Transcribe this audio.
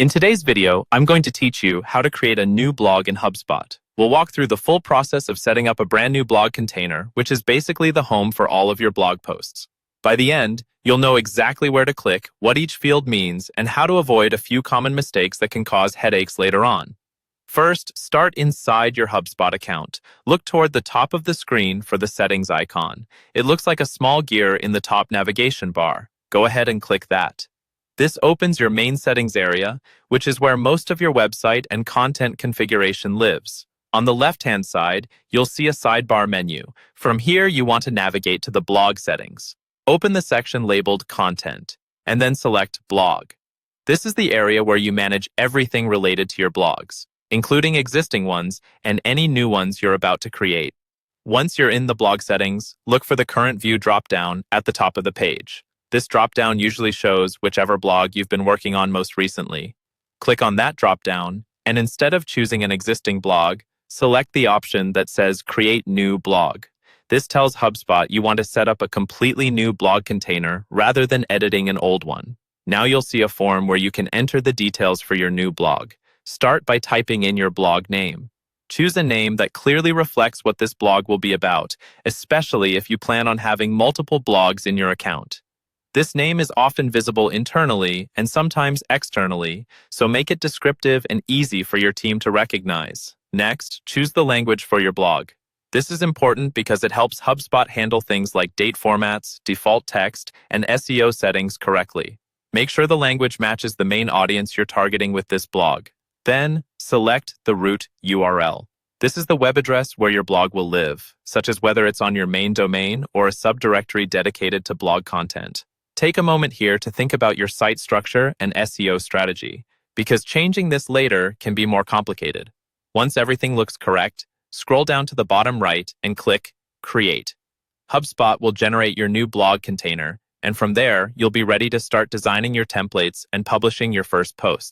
In today's video, I'm going to teach you how to create a new blog in Hubspot. We'll walk through the full process of setting up a brand new blog container, which is basically the home for all of your blog posts. By the end, you'll know exactly where to click, what each field means, and how to avoid a few common mistakes that can cause headaches later on. First, start inside your Hubspot account. Look toward the top of the screen for the settings icon. It looks like a small gear in the top navigation bar. Go ahead and click that. This opens your main settings area, which is where most of your website and content configuration lives. On the left-hand side, you'll see a sidebar menu. From here, you want to navigate to the blog settings. Open the section labeled Content, and then select Blog. This is the area where you manage everything related to your blogs, including existing ones and any new ones you're about to create. Once you're in the blog settings, look for the Current View drop-down at the top of the page. This drop-down usually shows whichever blog you've been working on most recently. Click on that drop-down, and instead of choosing an existing blog, select the option that says Create New Blog. This tells HubSpot you want to set up a completely new blog container rather than editing an old one. Now you'll see a form where you can enter the details for your new blog. Start by typing in your blog name. Choose a name that clearly reflects what this blog will be about, especially if you plan on having multiple blogs in your account. This name is often visible internally and sometimes externally, so make it descriptive and easy for your team to recognize. Next, choose the language for your blog. This is important because it helps HubSpot handle things like date formats, default text, and SEO settings correctly. Make sure the language matches the main audience you're targeting with this blog. Then, select the root URL. This is the web address where your blog will live, such as whether it's on your main domain or a subdirectory dedicated to blog content. Take a moment here to think about your site structure and SEO strategy, because changing this later can be more complicated. Once everything looks correct, scroll down to the bottom right and click Create. HubSpot will generate your new blog container, and from there, you'll be ready to start designing your templates and publishing your first post.